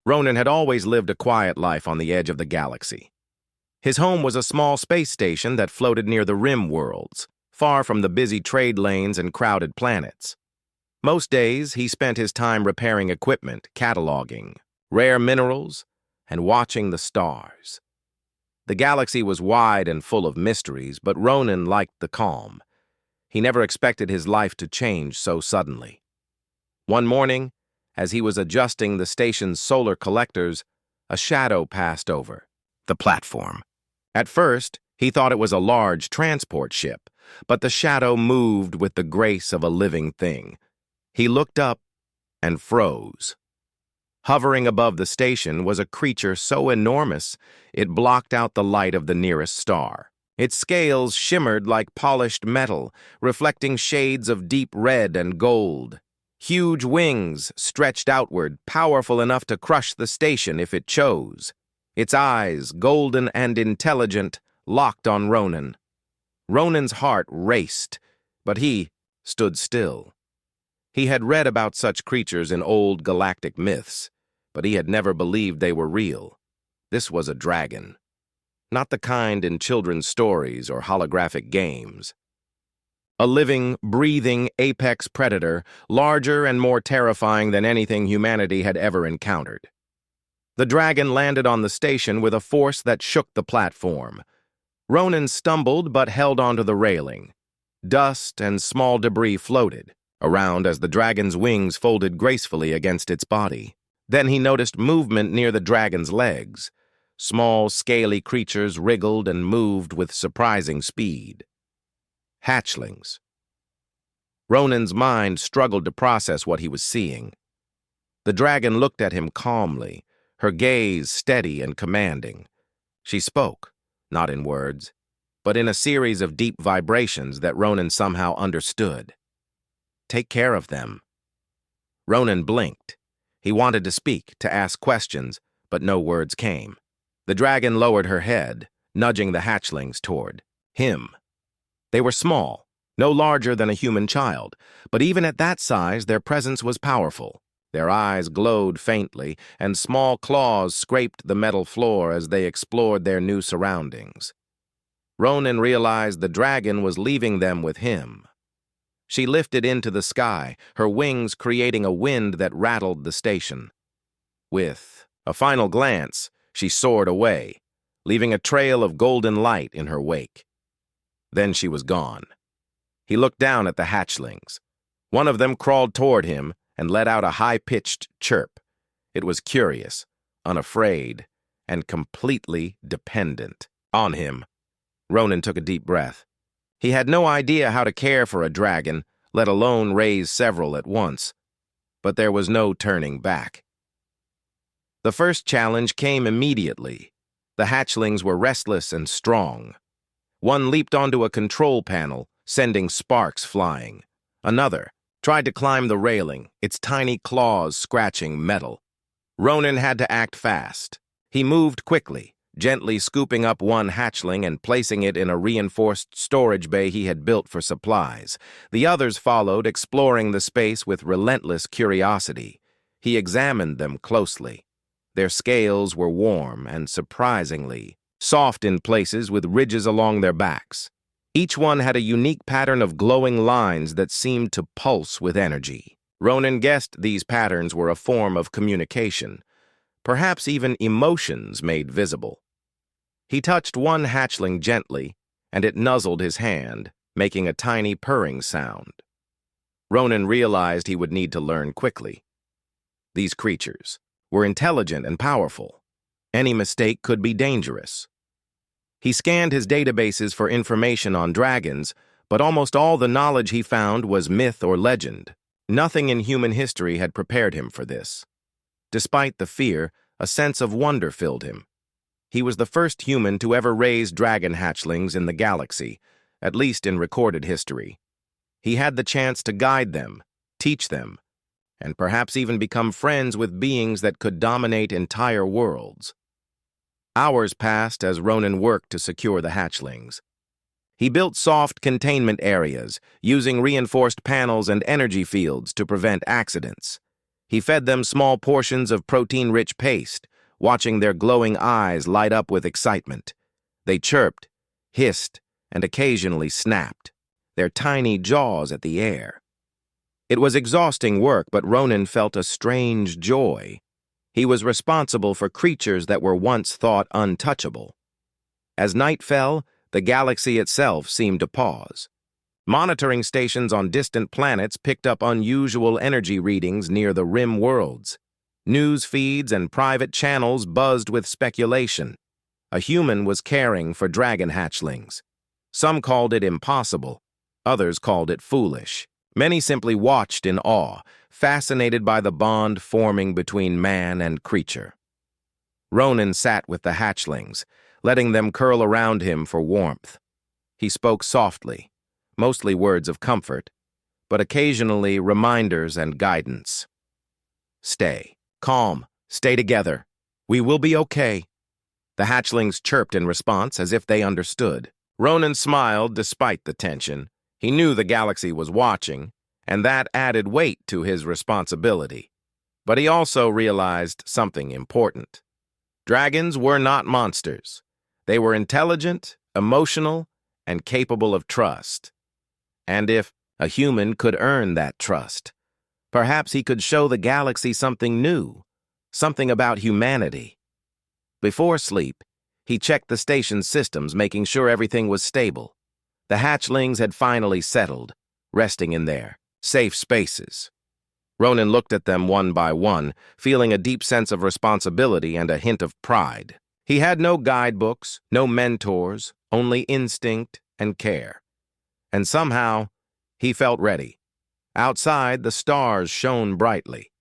Ronan had always lived a quiet life on the edge of the galaxy. His home was a small space station that floated near the rim worlds, far from the busy trade lanes and crowded planets. Most days, he spent his time repairing equipment, cataloging rare minerals, and watching the stars. The galaxy was wide and full of mysteries, but Ronan liked the calm. He never expected his life to change so suddenly. One morning, as he was adjusting the station's solar collectors, a shadow passed over the platform. At first, he thought it was a large transport ship, but the shadow moved with the grace of a living thing. He looked up and froze. Hovering above the station was a creature so enormous it blocked out the light of the nearest star. Its scales shimmered like polished metal, reflecting shades of deep red and gold. Huge wings stretched outward, powerful enough to crush the station if it chose. Its eyes, golden and intelligent, locked on Ronan. Ronan's heart raced, but he stood still. He had read about such creatures in old galactic myths, but he had never believed they were real. This was a dragon. Not the kind in children's stories or holographic games. A living, breathing apex predator, larger and more terrifying than anything humanity had ever encountered. The dragon landed on the station with a force that shook the platform. Ronan stumbled but held onto the railing. Dust and small debris floated around as the dragon's wings folded gracefully against its body. Then he noticed movement near the dragon's legs. Small, scaly creatures wriggled and moved with surprising speed. Hatchlings. Ronan's mind struggled to process what he was seeing. The dragon looked at him calmly, her gaze steady and commanding. She spoke, not in words, but in a series of deep vibrations that Ronan somehow understood. Take care of them. Ronan blinked. He wanted to speak, to ask questions, but no words came. The dragon lowered her head, nudging the hatchlings toward him. They were small, no larger than a human child, but even at that size, their presence was powerful. Their eyes glowed faintly, and small claws scraped the metal floor as they explored their new surroundings. Ronan realized the dragon was leaving them with him. She lifted into the sky, her wings creating a wind that rattled the station. With a final glance, she soared away, leaving a trail of golden light in her wake. Then she was gone. He looked down at the hatchlings. One of them crawled toward him and let out a high-pitched chirp. It was curious, unafraid, and completely dependent on him. Ronan took a deep breath. He had no idea how to care for a dragon, let alone raise several at once. But there was no turning back. The first challenge came immediately. The hatchlings were restless and strong. One leaped onto a control panel, sending sparks flying. Another tried to climb the railing, its tiny claws scratching metal. Ronan had to act fast. He moved quickly, gently scooping up one hatchling and placing it in a reinforced storage bay he had built for supplies. The others followed, exploring the space with relentless curiosity. He examined them closely. Their scales were warm and surprisingly soft in places with ridges along their backs. Each one had a unique pattern of glowing lines that seemed to pulse with energy. Ronan guessed these patterns were a form of communication, perhaps even emotions made visible. He touched one hatchling gently, and it nuzzled his hand, making a tiny purring sound. Ronan realized he would need to learn quickly. These creatures were intelligent and powerful. Any mistake could be dangerous. He scanned his databases for information on dragons, but almost all the knowledge he found was myth or legend. Nothing in human history had prepared him for this. Despite the fear, a sense of wonder filled him. He was the first human to ever raise dragon hatchlings in the galaxy, at least in recorded history. He had the chance to guide them, teach them, and perhaps even become friends with beings that could dominate entire worlds. Hours passed as Ronan worked to secure the hatchlings. He built soft containment areas, using reinforced panels and energy fields to prevent accidents. He fed them small portions of protein-rich paste, watching their glowing eyes light up with excitement. They chirped, hissed, and occasionally snapped, their tiny jaws at the air. It was exhausting work, but Ronan felt a strange joy. He was responsible for creatures that were once thought untouchable. As night fell, the galaxy itself seemed to pause. Monitoring stations on distant planets picked up unusual energy readings near the rim worlds. News feeds and private channels buzzed with speculation. A human was caring for dragon hatchlings. Some called it impossible. Others called it foolish. Many simply watched in awe, fascinated by the bond forming between man and creature. Ronan sat with the hatchlings, letting them curl around him for warmth. He spoke softly, mostly words of comfort, but occasionally reminders and guidance. Stay calm, stay together. We will be okay. The hatchlings chirped in response as if they understood. Ronan smiled despite the tension. He knew the galaxy was watching, and that added weight to his responsibility. But he also realized something important. Dragons were not monsters. They were intelligent, emotional, and capable of trust. And if a human could earn that trust, perhaps he could show the galaxy something new, something about humanity. Before sleep, he checked the station's systems, making sure everything was stable. The hatchlings had finally settled, resting in their safe spaces. Ronan looked at them one by one, feeling a deep sense of responsibility and a hint of pride. He had no guidebooks, no mentors, only instinct and care. And somehow, he felt ready. Outside, the stars shone brightly.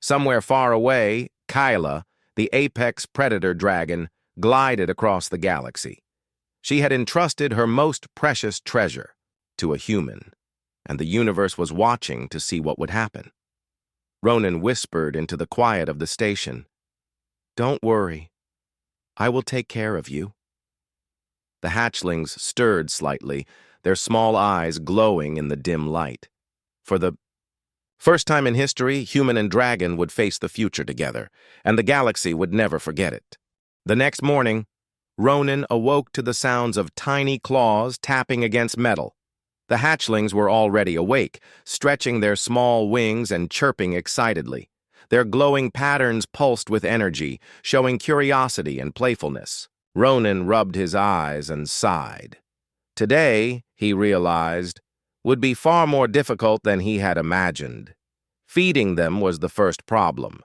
Somewhere far away, Kyla, the apex predator dragon, glided across the galaxy. She had entrusted her most precious treasure to a human, and the universe was watching to see what would happen. Ronan whispered into the quiet of the station, "Don't worry. I will take care of you." The hatchlings stirred slightly, their small eyes glowing in the dim light. For the first time in history, human and dragon would face the future together, and the galaxy would never forget it. The next morning, Ronan awoke to the sounds of tiny claws tapping against metal. The hatchlings were already awake, stretching their small wings and chirping excitedly. Their glowing patterns pulsed with energy, showing curiosity and playfulness. Ronan rubbed his eyes and sighed. Today, he realized, would be far more difficult than he had imagined. Feeding them was the first problem.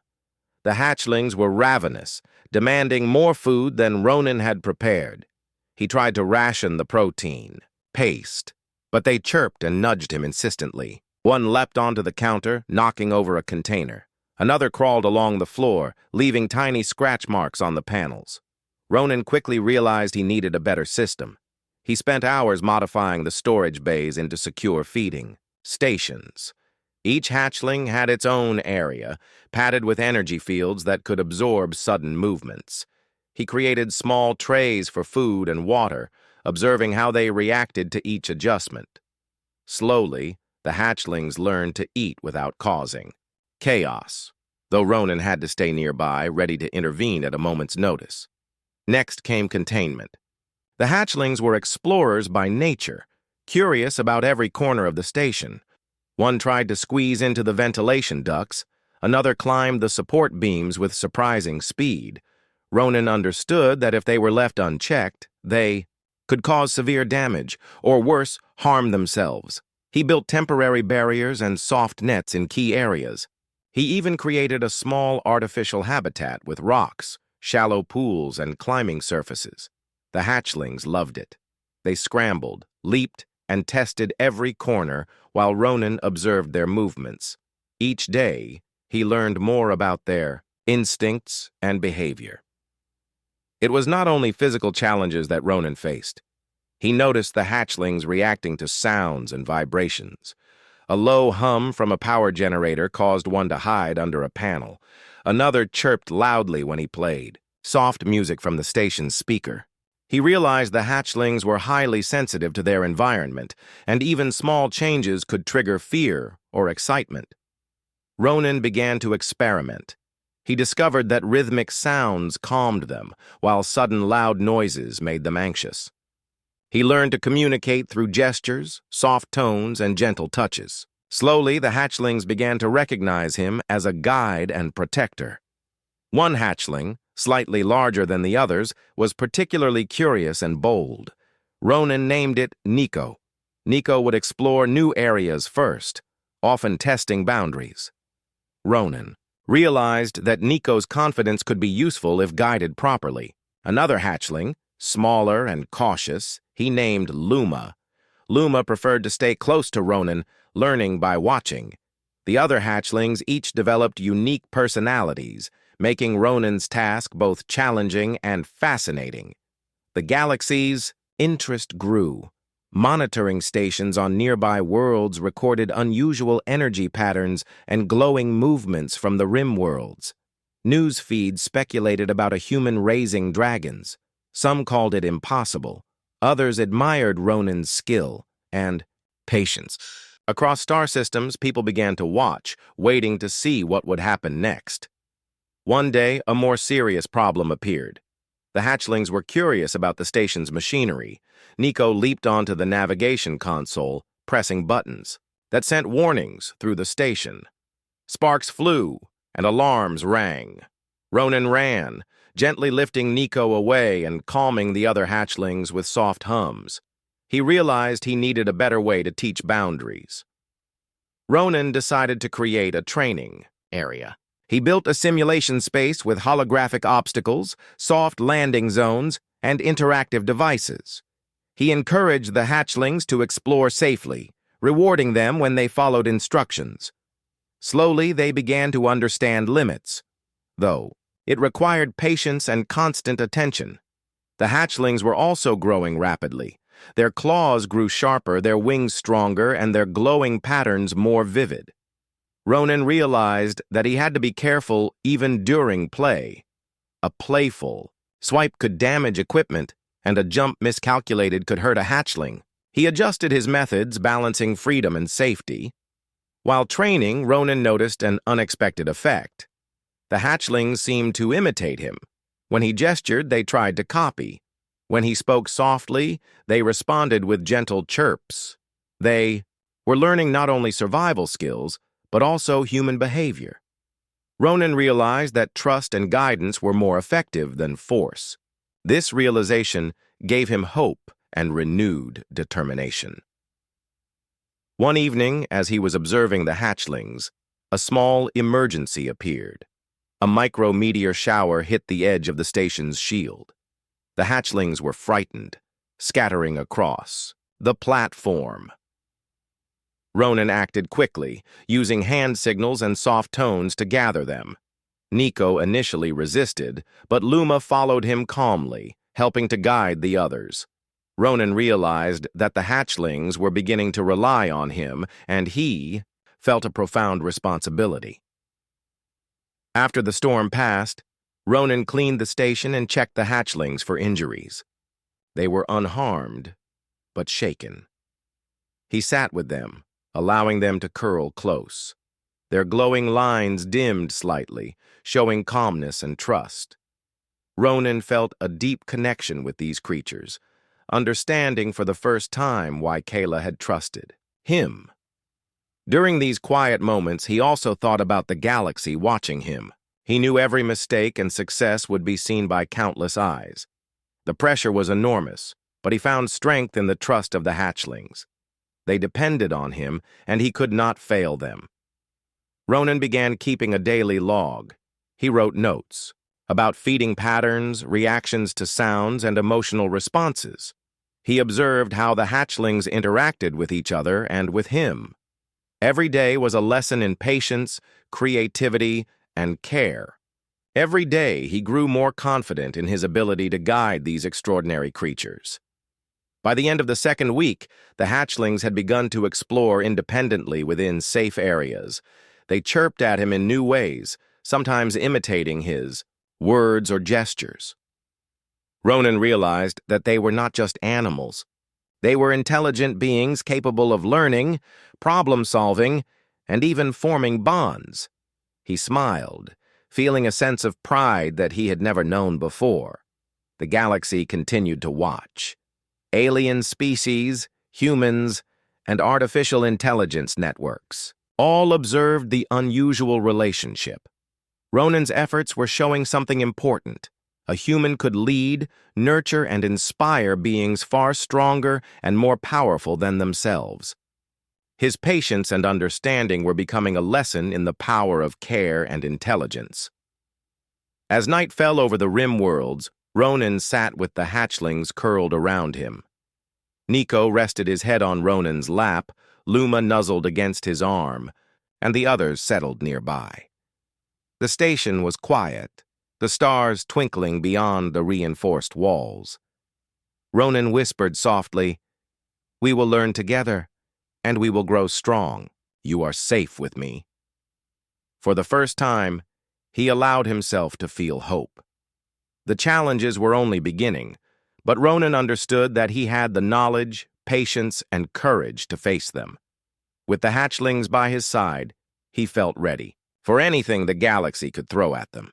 The hatchlings were ravenous, demanding more food than Ronan had prepared. He tried to ration the protein, paste, but they chirped and nudged him insistently. One leapt onto the counter, knocking over a container. Another crawled along the floor, leaving tiny scratch marks on the panels. Ronan quickly realized he needed a better system. He spent hours modifying the storage bays into secure feeding stations. Each hatchling had its own area, padded with energy fields that could absorb sudden movements. He created small trays for food and water, observing how they reacted to each adjustment. Slowly, the hatchlings learned to eat without causing chaos, though Ronan had to stay nearby, ready to intervene at a moment's notice. Next came containment. The hatchlings were explorers by nature, curious about every corner of the station. One tried to squeeze into the ventilation ducts, another climbed the support beams with surprising speed. Ronan understood that if they were left unchecked, they could cause severe damage, or worse, harm themselves. He built temporary barriers and soft nets in key areas. He even created a small artificial habitat with rocks, shallow pools, and climbing surfaces. The hatchlings loved it. They scrambled, leaped, and tested every corner while Ronan observed their movements. Each day, he learned more about their instincts and behavior. It was not only physical challenges that Ronan faced. He noticed the hatchlings reacting to sounds and vibrations. A low hum from a power generator caused one to hide under a panel. Another chirped loudly when he played, soft music from the station's speaker. He realized the hatchlings were highly sensitive to their environment, and even small changes could trigger fear or excitement. Ronan began to experiment. He discovered that rhythmic sounds calmed them, while sudden loud noises made them anxious. He learned to communicate through gestures, soft tones, and gentle touches. Slowly, the hatchlings began to recognize him as a guide and protector. One hatchling, slightly larger than the others, was particularly curious and bold. Ronan named it Nico. Nico would explore new areas first, often testing boundaries. Ronan realized that Nico's confidence could be useful if guided properly. Another hatchling, smaller and cautious, he named Luma. Luma preferred to stay close to Ronan, learning by watching. The other hatchlings each developed unique personalities, making Ronan's task both challenging and fascinating. The galaxy's interest grew. Monitoring stations on nearby worlds recorded unusual energy patterns and glowing movements from the rim worlds. News feeds speculated about a human raising dragons. Some called it impossible. Others admired Ronan's skill and patience. Across star systems, people began to watch, waiting to see what would happen next. One day, a more serious problem appeared. The hatchlings were curious about the station's machinery. Nico leaped onto the navigation console, pressing buttons that sent warnings through the station. Sparks flew, and alarms rang. Ronan ran, gently lifting Nico away and calming the other hatchlings with soft hums. He realized he needed a better way to teach boundaries. Ronan decided to create a training area. He built a simulation space with holographic obstacles, soft landing zones, and interactive devices. He encouraged the hatchlings to explore safely, rewarding them when they followed instructions. Slowly, they began to understand limits, though it required patience and constant attention. The hatchlings were also growing rapidly. Their claws grew sharper, their wings stronger, and their glowing patterns more vivid. Ronan realized that he had to be careful even during play. A playful swipe could damage equipment, and a jump miscalculated could hurt a hatchling. He adjusted his methods, balancing freedom and safety. While training, Ronan noticed an unexpected effect. The hatchlings seemed to imitate him. When he gestured, they tried to copy. When he spoke softly, they responded with gentle chirps. They were learning not only survival skills, but also human behavior. Ronan realized that trust and guidance were more effective than force. This realization gave him hope and renewed determination. One evening, as he was observing the hatchlings, a small emergency appeared. A micrometeor shower hit the edge of the station's shield. The hatchlings were frightened, scattering across the platform. Ronan acted quickly, using hand signals and soft tones to gather them. Nico initially resisted, but Luma followed him calmly, helping to guide the others. Ronan realized that the hatchlings were beginning to rely on him, and he felt a profound responsibility. After the storm passed, Ronan cleaned the station and checked the hatchlings for injuries. They were unharmed, but shaken. He sat with them, allowing them to curl close. Their glowing lines dimmed slightly, showing calmness and trust. Ronan felt a deep connection with these creatures, understanding for the first time why Kayla had trusted him. During these quiet moments, he also thought about the galaxy watching him. He knew every mistake and success would be seen by countless eyes. The pressure was enormous, but he found strength in the trust of the hatchlings. They depended on him, and he could not fail them. Ronan began keeping a daily log. He wrote notes about feeding patterns, reactions to sounds, and emotional responses. He observed how the hatchlings interacted with each other and with him. Every day was a lesson in patience, creativity, and care. Every day he grew more confident in his ability to guide these extraordinary creatures. By the end of the second week, the hatchlings had begun to explore independently within safe areas. They chirped at him in new ways, sometimes imitating his words or gestures. Ronan realized that they were not just animals. They were intelligent beings capable of learning, problem-solving, and even forming bonds. He smiled, feeling a sense of pride that he had never known before. The galaxy continued to watch. Alien species, humans, and artificial intelligence networks all observed the unusual relationship. Ronan's efforts were showing something important. A human could lead, nurture, and inspire beings far stronger and more powerful than themselves. His patience and understanding were becoming a lesson in the power of care and intelligence. As night fell over the rim worlds, Ronan sat with the hatchlings curled around him. Nico rested his head on Ronan's lap, Luma nuzzled against his arm, and the others settled nearby. The station was quiet, the stars twinkling beyond the reinforced walls. Ronan whispered softly, "We will learn together, and we will grow strong. You are safe with me." For the first time, he allowed himself to feel hope. The challenges were only beginning, but Ronan understood that he had the knowledge, patience, and courage to face them. With the hatchlings by his side, he felt ready for anything the galaxy could throw at them.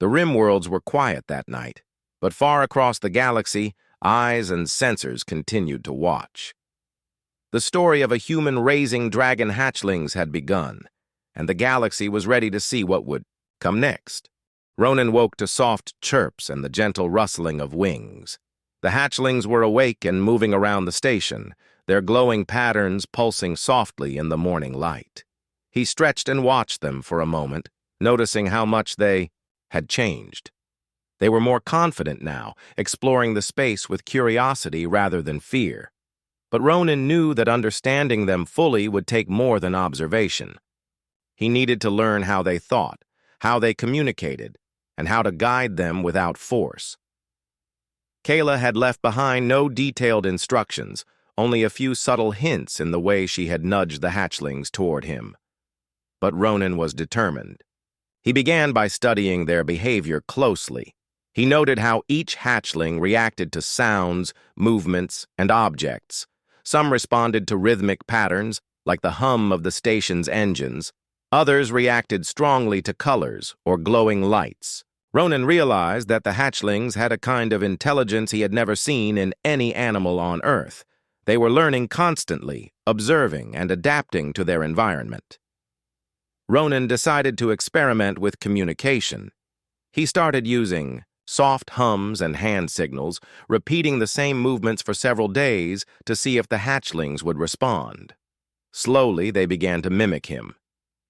The rim worlds were quiet that night, but far across the galaxy, eyes and sensors continued to watch. The story of a human raising dragon hatchlings had begun, and the galaxy was ready to see what would come next. Ronan woke to soft chirps and the gentle rustling of wings. The hatchlings were awake and moving around the station, their glowing patterns pulsing softly in the morning light. He stretched and watched them for a moment, noticing how much they had changed. They were more confident now, exploring the space with curiosity rather than fear. But Ronan knew that understanding them fully would take more than observation. He needed to learn how they thought, how they communicated, and how to guide them without force. Kayla had left behind no detailed instructions, only a few subtle hints in the way she had nudged the hatchlings toward him. But Ronan was determined. He began by studying their behavior closely. He noted how each hatchling reacted to sounds, movements, and objects. Some responded to rhythmic patterns, like the hum of the station's engines. Others reacted strongly to colors or glowing lights. Ronan realized that the hatchlings had a kind of intelligence he had never seen in any animal on Earth. They were learning constantly, observing and adapting to their environment. Ronan decided to experiment with communication. He started using soft hums and hand signals, repeating the same movements for several days to see if the hatchlings would respond. Slowly, they began to mimic him.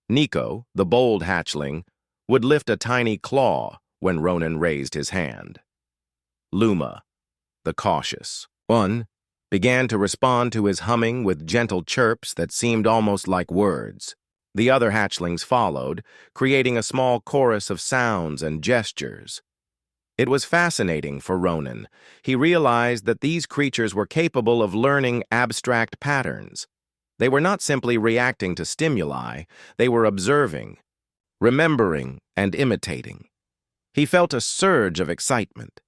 Nico, the bold hatchling, would lift a tiny claw when Ronan raised his hand. Luma, the cautious one, began to respond to his humming with gentle chirps that seemed almost like words. The other hatchlings followed, creating a small chorus of sounds and gestures. It was fascinating for Ronan. He realized that these creatures were capable of learning abstract patterns. They were not simply reacting to stimuli, they were observing, remembering, and imitating. He felt a surge of excitement.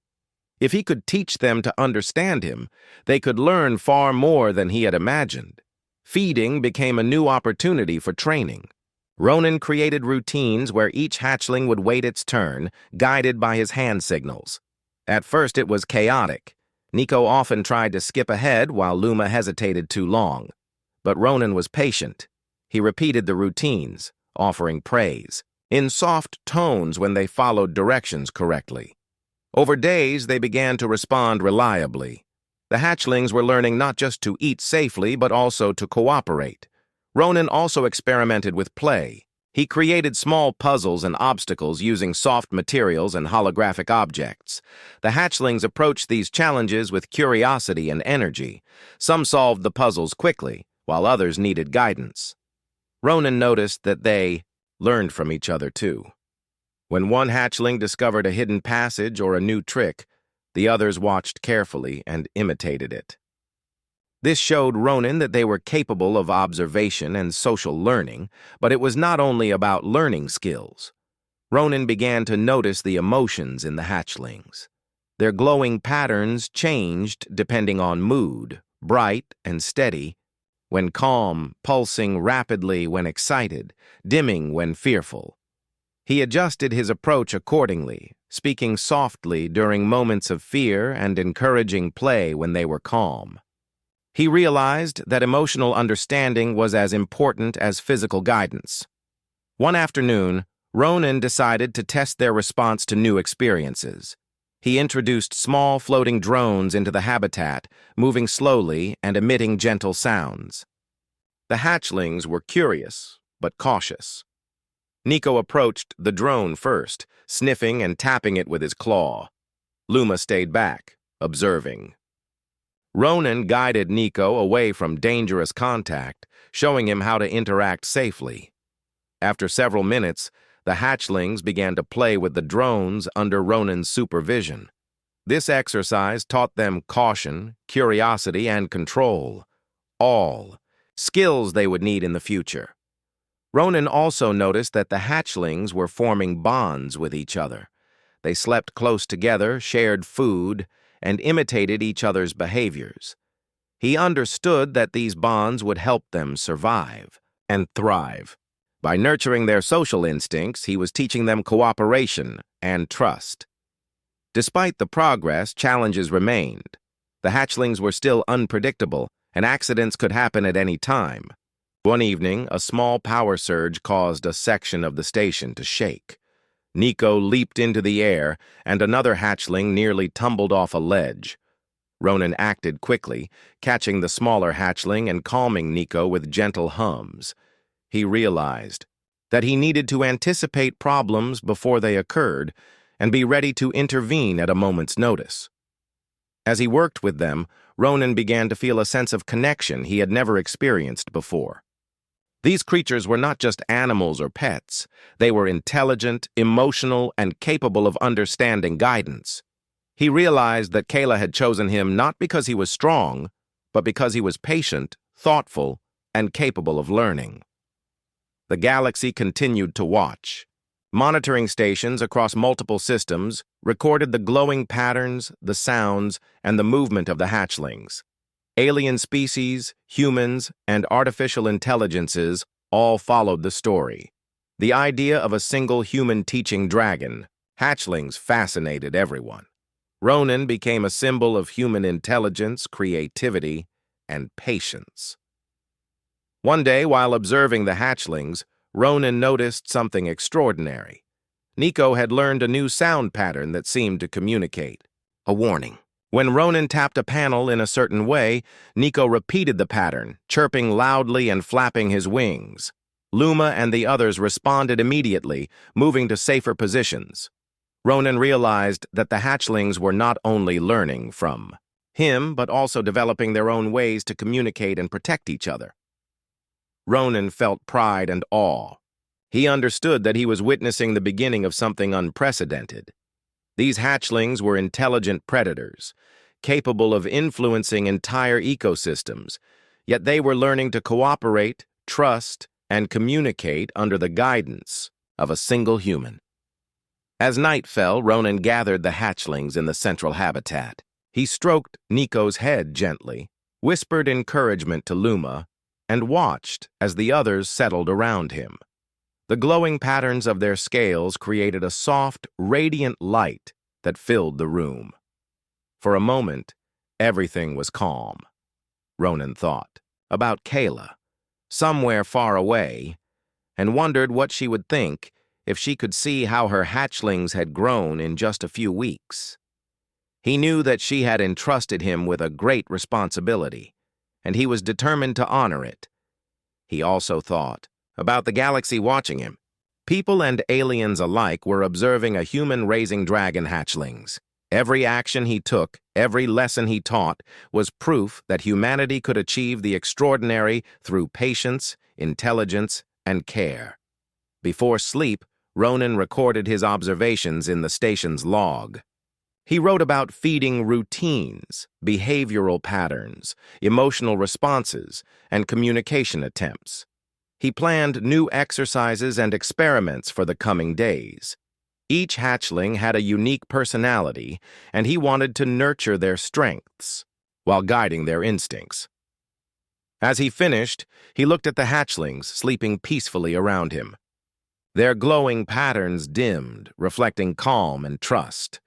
If he could teach them to understand him, they could learn far more than he had imagined. Feeding became a new opportunity for training. Ronan created routines where each hatchling would wait its turn, guided by his hand signals. At first it was chaotic. Nico often tried to skip ahead while Luma hesitated too long. But Ronan was patient. He repeated the routines, offering praise, in soft tones when they followed directions correctly. Over days, they began to respond reliably. The hatchlings were learning not just to eat safely, but also to cooperate. Ronan also experimented with play. He created small puzzles and obstacles using soft materials and holographic objects. The hatchlings approached these challenges with curiosity and energy. Some solved the puzzles quickly, while others needed guidance. Ronan noticed that they learned from each other too. When one hatchling discovered a hidden passage or a new trick, the others watched carefully and imitated it. This showed Ronan that they were capable of observation and social learning, but it was not only about learning skills. Ronan began to notice the emotions in the hatchlings. Their glowing patterns changed depending on mood, bright and steady, when calm, pulsing rapidly when excited, dimming when fearful. He adjusted his approach accordingly, speaking softly during moments of fear and encouraging play when they were calm. He realized that emotional understanding was as important as physical guidance. One afternoon, Ronan decided to test their response to new experiences. He introduced small floating drones into the habitat, moving slowly and emitting gentle sounds. The hatchlings were curious, but cautious. Nico approached the drone first, sniffing and tapping it with his claw. Luma stayed back, observing. Ronan guided Nico away from dangerous contact, showing him how to interact safely. After several minutes, the hatchlings began to play with the drones under Ronan's supervision. This exercise taught them caution, curiosity, and control. All skills they would need in the future. Ronan also noticed that the hatchlings were forming bonds with each other. They slept close together, shared food, and imitated each other's behaviors. He understood that these bonds would help them survive and thrive. By nurturing their social instincts, he was teaching them cooperation and trust. Despite the progress, challenges remained. The hatchlings were still unpredictable, and accidents could happen at any time. One evening, a small power surge caused a section of the station to shake. Nico leaped into the air, and another hatchling nearly tumbled off a ledge. Ronan acted quickly, catching the smaller hatchling and calming Nico with gentle hums. He realized that he needed to anticipate problems before they occurred and be ready to intervene at a moment's notice. As he worked with them, Ronan began to feel a sense of connection he had never experienced before. These creatures were not just animals or pets. They were intelligent, emotional, and capable of understanding guidance. He realized that Kayla had chosen him not because he was strong, but because he was patient, thoughtful, and capable of learning. The galaxy continued to watch. Monitoring stations across multiple systems recorded the glowing patterns, the sounds, and the movement of the hatchlings. Alien species, humans, and artificial intelligences all followed the story. The idea of a single human teaching dragon, hatchlings, fascinated everyone. Ronan became a symbol of human intelligence, creativity, and patience. One day, while observing the hatchlings, Ronan noticed something extraordinary. Nico had learned a new sound pattern that seemed to communicate. A warning. When Ronan tapped a panel in a certain way, Nico repeated the pattern, chirping loudly and flapping his wings. Luma and the others responded immediately, moving to safer positions. Ronan realized that the hatchlings were not only learning from him, but also developing their own ways to communicate and protect each other. Ronan felt pride and awe. He understood that he was witnessing the beginning of something unprecedented. These hatchlings were intelligent predators, capable of influencing entire ecosystems, yet they were learning to cooperate, trust, and communicate under the guidance of a single human. As night fell, Ronan gathered the hatchlings in the central habitat. He stroked Nico's head gently, whispered encouragement to Luma, and watched as the others settled around him. The glowing patterns of their scales created a soft, radiant light that filled the room. For a moment, everything was calm. Ronan thought about Kayla, somewhere far away, and wondered what she would think if she could see how her hatchlings had grown in just a few weeks. He knew that she had entrusted him with a great responsibility, and he was determined to honor it. He also thought about the galaxy watching him. People and aliens alike were observing a human raising dragon hatchlings. Every action he took, every lesson he taught, was proof that humanity could achieve the extraordinary through patience, intelligence, and care. Before sleep, Ronan recorded his observations in the station's log. He wrote about feeding routines, behavioral patterns, emotional responses, and communication attempts. He planned new exercises and experiments for the coming days. Each hatchling had a unique personality, and he wanted to nurture their strengths while guiding their instincts. As he finished, he looked at the hatchlings sleeping peacefully around him. Their glowing patterns dimmed, reflecting calm and trust.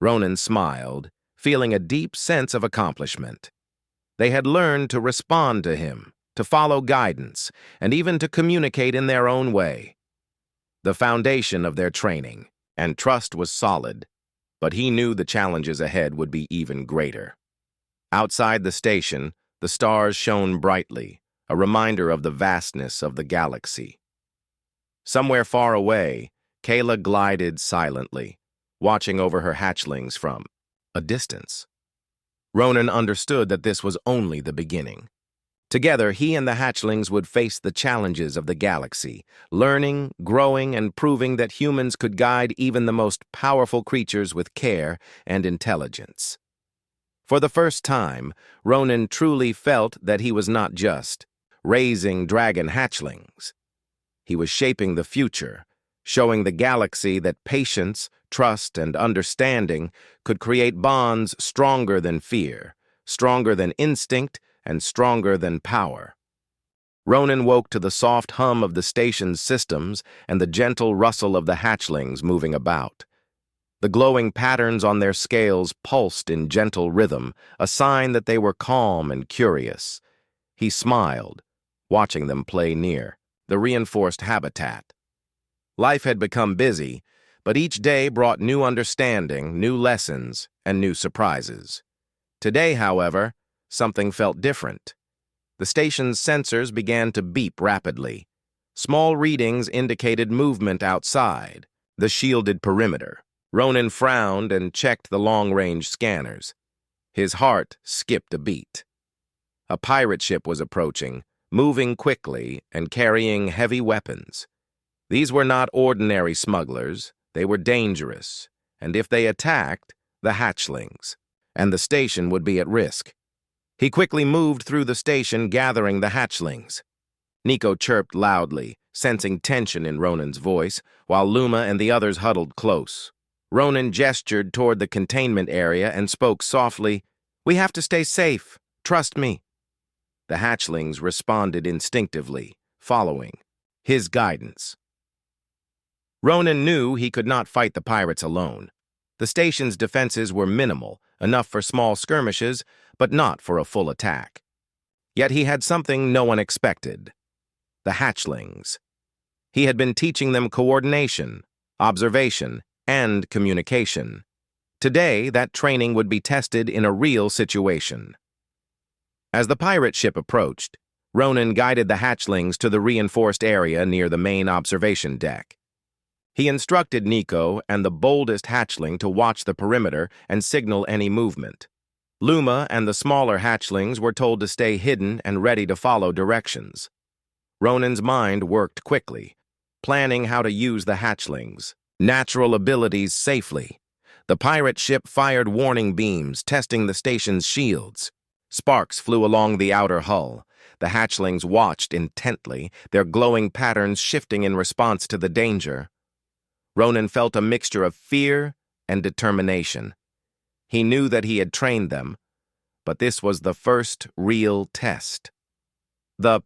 Ronan smiled, feeling a deep sense of accomplishment. They had learned to respond to him, to follow guidance, and even to communicate in their own way. The foundation of their training and trust was solid, but he knew the challenges ahead would be even greater. Outside the station, the stars shone brightly, a reminder of the vastness of the galaxy. Somewhere far away, Kayla glided silently, watching over her hatchlings from a distance. Ronan understood that this was only the beginning. Together, he and the hatchlings would face the challenges of the galaxy, learning, growing, and proving that humans could guide even the most powerful creatures with care and intelligence. For the first time, Ronan truly felt that he was not just raising dragon hatchlings. He was shaping the future, showing the galaxy that patience, trust, and understanding could create bonds stronger than fear, stronger than instinct, and stronger than power. Ronan woke to the soft hum of the station's systems and the gentle rustle of the hatchlings moving about. The glowing patterns on their scales pulsed in gentle rhythm, a sign that they were calm and curious. He smiled, watching them play near the reinforced habitat. Life had become busy, but each day brought new understanding, new lessons, and new surprises. Today, however, something felt different. The station's sensors began to beep rapidly. Small readings indicated movement outside the shielded perimeter. Ronan frowned and checked the long-range scanners. His heart skipped a beat. A pirate ship was approaching, moving quickly and carrying heavy weapons. These were not ordinary smugglers. They were dangerous, and if they attacked, the hatchlings, and the station would be at risk. He quickly moved through the station, gathering the hatchlings. Nico chirped loudly, sensing tension in Ronan's voice, while Luma and the others huddled close. Ronan gestured toward the containment area and spoke softly, "We have to stay safe. Trust me." The hatchlings responded instinctively, following his guidance. Ronan knew he could not fight the pirates alone. The station's defenses were minimal, enough for small skirmishes, but not for a full attack. Yet he had something no one expected: the hatchlings. He had been teaching them coordination, observation, and communication. Today, that training would be tested in a real situation. As the pirate ship approached, Ronan guided the hatchlings to the reinforced area near the main observation deck. He instructed Nico and the boldest hatchling to watch the perimeter and signal any movement. Luma and the smaller hatchlings were told to stay hidden and ready to follow directions. Ronan's mind worked quickly, planning how to use the hatchlings' natural abilities safely. The pirate ship fired warning beams, testing the station's shields. Sparks flew along the outer hull. The hatchlings watched intently, their glowing patterns shifting in response to the danger. Ronan felt a mixture of fear and determination. He knew that he had trained them, but this was the first real test. The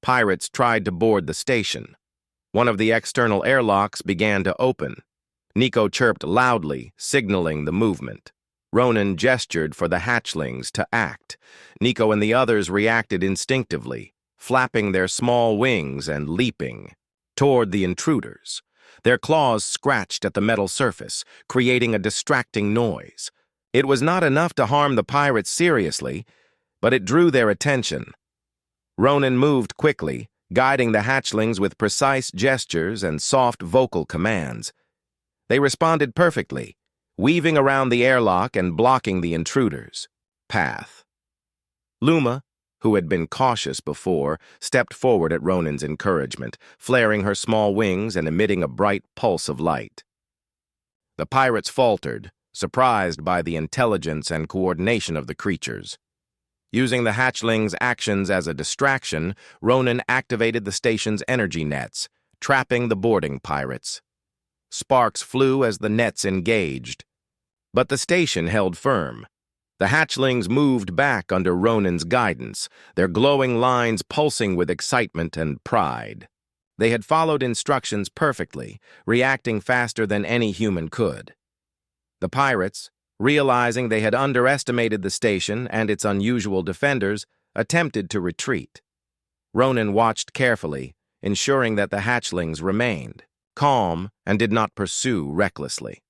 pirates tried to board the station. One of the external airlocks began to open. Nico chirped loudly, signaling the movement. Ronan gestured for the hatchlings to act. Nico and the others reacted instinctively, flapping their small wings and leaping toward the intruders. Their claws scratched at the metal surface, creating a distracting noise. It was not enough to harm the pirates seriously, but it drew their attention. Ronan moved quickly, guiding the hatchlings with precise gestures and soft vocal commands. They responded perfectly, weaving around the airlock and blocking the intruders' path. Luma, who had been cautious before, stepped forward at Ronan's encouragement, flaring her small wings and emitting a bright pulse of light. The pirates faltered, surprised by the intelligence and coordination of the creatures. Using the hatchlings' actions as a distraction, Ronan activated the station's energy nets, trapping the boarding pirates. Sparks flew as the nets engaged, but the station held firm. The hatchlings moved back under Ronan's guidance, their glowing lines pulsing with excitement and pride. They had followed instructions perfectly, reacting faster than any human could. The pirates, realizing they had underestimated the station and its unusual defenders, attempted to retreat. Ronan watched carefully, ensuring that the hatchlings remained calm and did not pursue recklessly.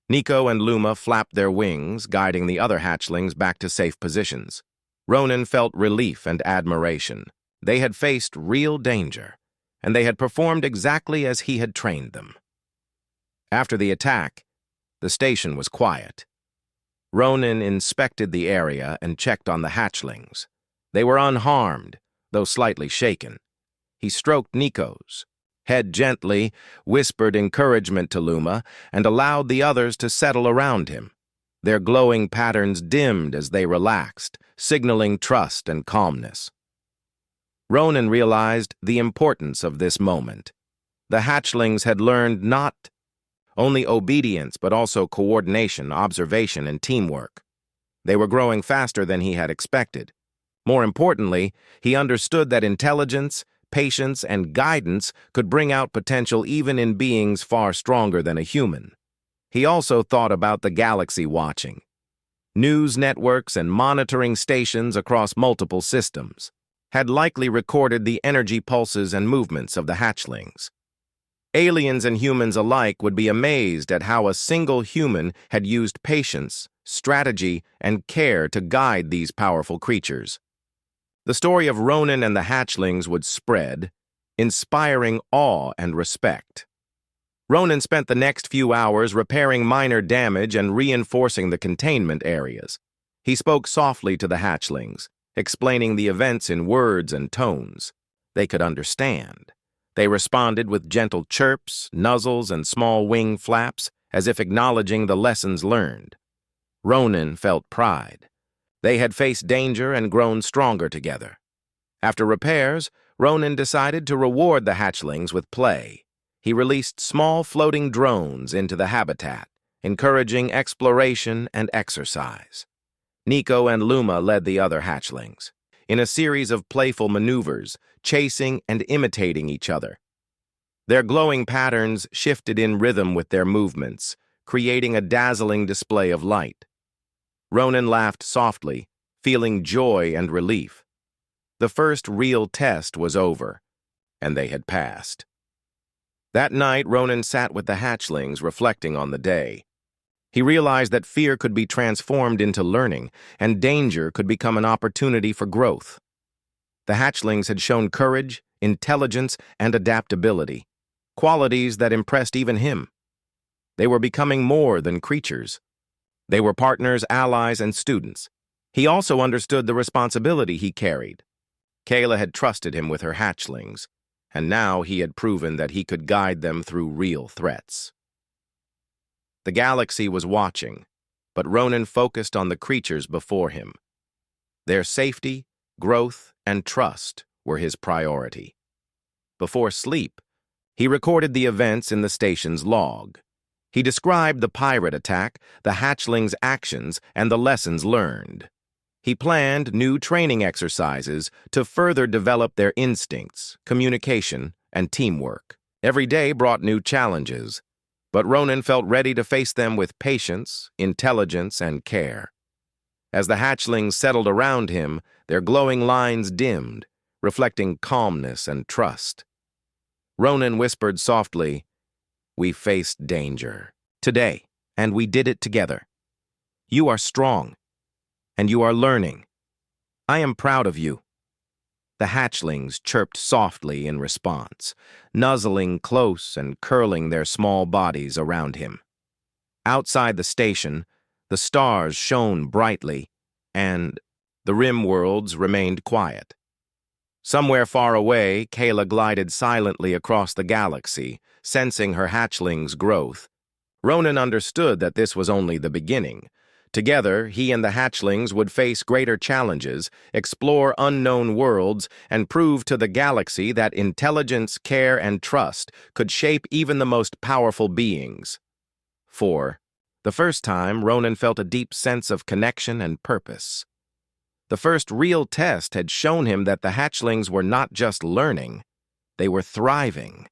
Nico and Luma flapped their wings, guiding the other hatchlings back to safe positions. Ronan felt relief and admiration. They had faced real danger, and they had performed exactly as he had trained them. After the attack, the station was quiet. Ronan inspected the area and checked on the hatchlings. They were unharmed, though slightly shaken. He stroked Nico's head gently, whispered encouragement to Luma, and allowed the others to settle around him. Their glowing patterns dimmed as they relaxed, signaling trust and calmness. Ronan realized the importance of this moment. The hatchlings had learned not only obedience, but also coordination, observation, and teamwork. They were growing faster than he had expected. More importantly, he understood that intelligence, patience, and guidance could bring out potential even in beings far stronger than a human. He also thought about the galaxy watching. News networks and monitoring stations across multiple systems had likely recorded the energy pulses and movements of the hatchlings. Aliens and humans alike would be amazed at how a single human had used patience, strategy, and care to guide these powerful creatures. The story of Ronan and the hatchlings would spread, inspiring awe and respect. Ronan spent the next few hours repairing minor damage and reinforcing the containment areas. He spoke softly to the hatchlings, explaining the events in words and tones they could understand. They responded with gentle chirps, nuzzles, and small wing flaps, as if acknowledging the lessons learned. Ronan felt pride. They had faced danger and grown stronger together. After repairs, Ronan decided to reward the hatchlings with play. He released small floating drones into the habitat, encouraging exploration and exercise. Nico and Luma led the other hatchlings in a series of playful maneuvers, chasing and imitating each other. Their glowing patterns shifted in rhythm with their movements, creating a dazzling display of light. Ronan laughed softly, feeling joy and relief. The first real test was over, and they had passed. That night, Ronan sat with the hatchlings, reflecting on the day. He realized that fear could be transformed into learning, and danger could become an opportunity for growth. The hatchlings had shown courage, intelligence, and adaptability, qualities that impressed even him. They were becoming more than creatures. They were partners, allies, and students. He also understood the responsibility he carried. Kayla had trusted him with her hatchlings, and now he had proven that he could guide them through real threats. The galaxy was watching, but Ronan focused on the creatures before him. Their safety, growth, and trust were his priority. Before sleep, he recorded the events in the station's log. He described the pirate attack, the hatchlings' actions, and the lessons learned. He planned new training exercises to further develop their instincts, communication, and teamwork. Every day brought new challenges, but Ronan felt ready to face them with patience, intelligence, and care. As the hatchlings settled around him, their glowing lines dimmed, reflecting calmness and trust. Ronan whispered softly, "We faced danger today, and we did it together. You are strong, and you are learning. I am proud of you." The hatchlings chirped softly in response, nuzzling close and curling their small bodies around him. Outside the station, the stars shone brightly, and the rim worlds remained quiet. Somewhere far away, Kayla glided silently across the galaxy, sensing her hatchling's growth. Ronan understood that this was only the beginning. Together, he and the hatchlings would face greater challenges, explore unknown worlds, and prove to the galaxy that intelligence, care, and trust could shape even the most powerful beings. For The first time, Ronan felt a deep sense of connection and purpose. The first real test had shown him that the hatchlings were not just learning, they were thriving.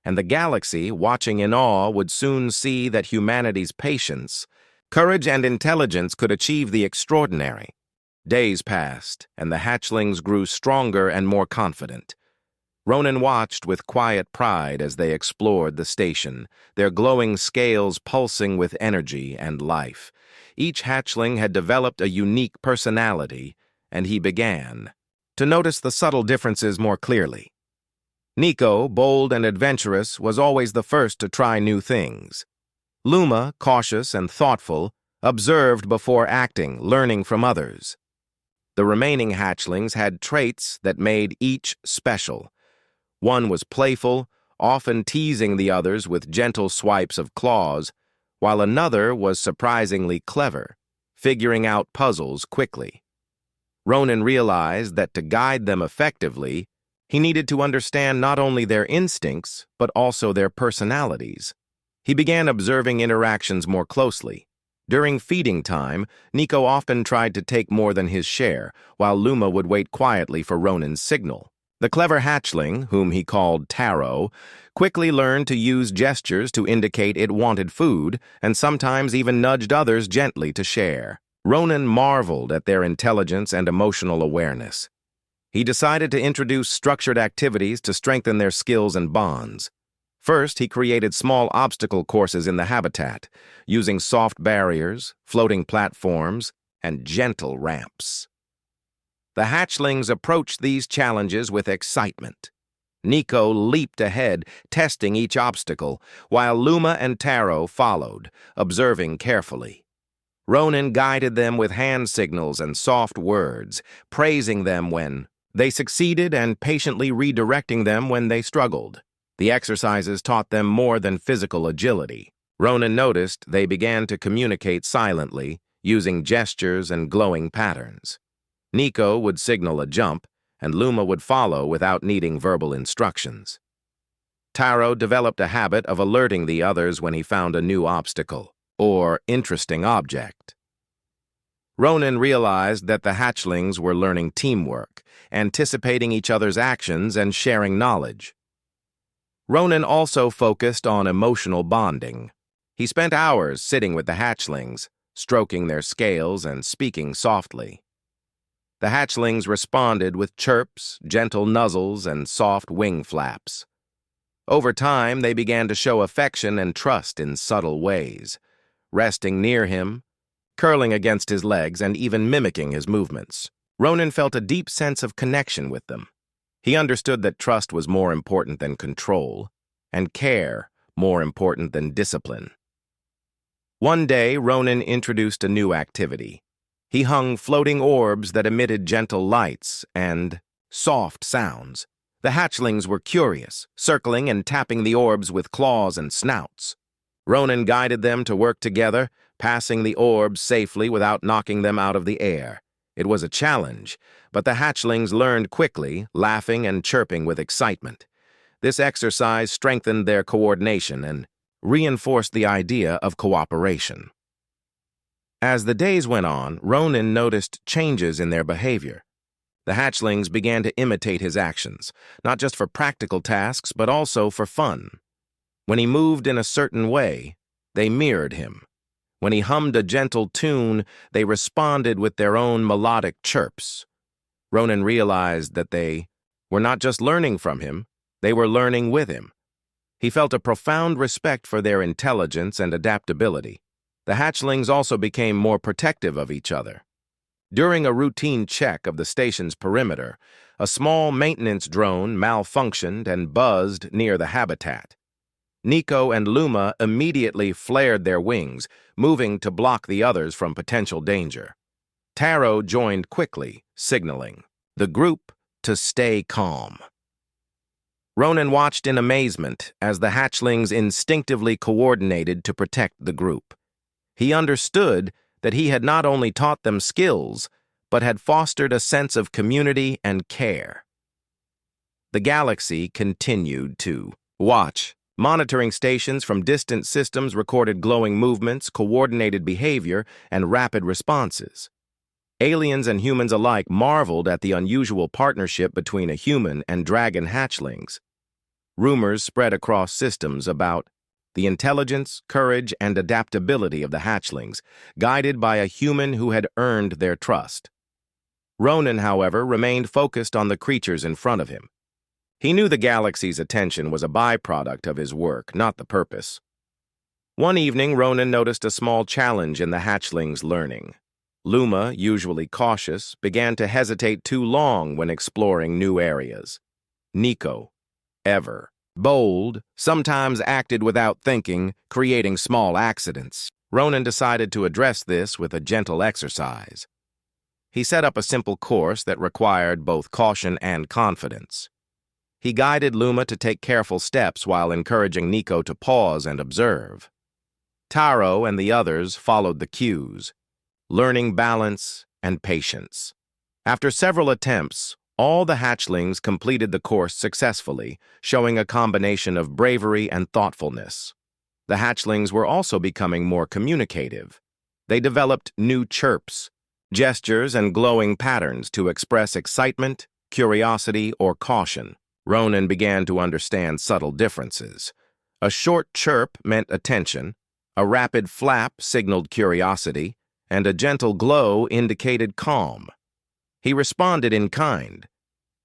And the galaxy, watching in awe, would soon see that humanity's patience, courage, and intelligence could achieve the extraordinary. Days passed, and the hatchlings grew stronger and more confident. Ronan watched with quiet pride as they explored the station, their glowing scales pulsing with energy and life. Each hatchling had developed a unique personality, and he began to notice the subtle differences more clearly. Nico, bold and adventurous, was always the first to try new things. Luma, cautious and thoughtful, observed before acting, learning from others. The remaining hatchlings had traits that made each special. One was playful, often teasing the others with gentle swipes of claws, while another was surprisingly clever, figuring out puzzles quickly. Ronan realized that to guide them effectively, he needed to understand not only their instincts, but also their personalities. He began observing interactions more closely. During feeding time, Nico often tried to take more than his share, while Luma would wait quietly for Ronan's signal. The clever hatchling, whom he called Taro, quickly learned to use gestures to indicate it wanted food, and sometimes even nudged others gently to share. Ronan marveled at their intelligence and emotional awareness. He decided to introduce structured activities to strengthen their skills and bonds. First, he created small obstacle courses in the habitat, using soft barriers, floating platforms, and gentle ramps. The hatchlings approached these challenges with excitement. Nico leaped ahead, testing each obstacle, while Luma and Taro followed, observing carefully. Ronan guided them with hand signals and soft words, praising them when they succeeded and patiently redirecting them when they struggled. The exercises taught them more than physical agility. Ronan noticed they began to communicate silently, using gestures and glowing patterns. Nico would signal a jump, and Luma would follow without needing verbal instructions. Taro developed a habit of alerting the others when he found a new obstacle or interesting object. Ronan realized that the hatchlings were learning teamwork, anticipating each other's actions and sharing knowledge. Ronan also focused on emotional bonding. He spent hours sitting with the hatchlings, stroking their scales and speaking softly. The hatchlings responded with chirps, gentle nuzzles, and soft wing flaps. Over time, they began to show affection and trust in subtle ways, resting near him, curling against his legs, and even mimicking his movements. Ronan felt a deep sense of connection with them. He understood that trust was more important than control, and care more important than discipline. One day, Ronan introduced a new activity. He hung floating orbs that emitted gentle lights and soft sounds. The hatchlings were curious, circling and tapping the orbs with claws and snouts. Ronan guided them to work together, passing the orbs safely without knocking them out of the air. It was a challenge, but the hatchlings learned quickly, laughing and chirping with excitement. This exercise strengthened their coordination and reinforced the idea of cooperation. As the days went on, Ronan noticed changes in their behavior. The hatchlings began to imitate his actions, not just for practical tasks, but also for fun. When he moved in a certain way, they mirrored him. When he hummed a gentle tune, they responded with their own melodic chirps. Ronan realized that they were not just learning from him, they were learning with him. He felt a profound respect for their intelligence and adaptability. The hatchlings also became more protective of each other. During a routine check of the station's perimeter, a small maintenance drone malfunctioned and buzzed near the habitat. Nico and Luma immediately flared their wings, moving to block the others from potential danger. Taro joined quickly, signaling the group to stay calm. Ronan watched in amazement as the hatchlings instinctively coordinated to protect the group. He understood that he had not only taught them skills, but had fostered a sense of community and care. The galaxy continued to watch, Monitoring stations from distant systems recorded glowing movements, coordinated behavior, and rapid responses. Aliens and humans alike marveled at the unusual partnership between a human and dragon hatchlings. Rumors spread across systems about the intelligence, courage, and adaptability of the hatchlings, guided by a human who had earned their trust. Ronan, however, remained focused on the creatures in front of him. He knew the galaxy's attention was a byproduct of his work, not the purpose. One evening, Ronan noticed a small challenge in the hatchlings' learning. Luma, usually cautious, began to hesitate too long when exploring new areas. Nico, ever bold, sometimes acted without thinking, creating small accidents. Ronan decided to address this with a gentle exercise. He set up a simple course that required both caution and confidence. He guided Luma to take careful steps while encouraging Nico to pause and observe. Taro and the others followed the cues, learning balance and patience. After several attempts, all the hatchlings completed the course successfully, showing a combination of bravery and thoughtfulness. The hatchlings were also becoming more communicative. They developed new chirps, gestures, and glowing patterns to express excitement, curiosity, or caution. Ronan began to understand subtle differences. A short chirp meant attention, a rapid flap signaled curiosity, and a gentle glow indicated calm. He responded in kind,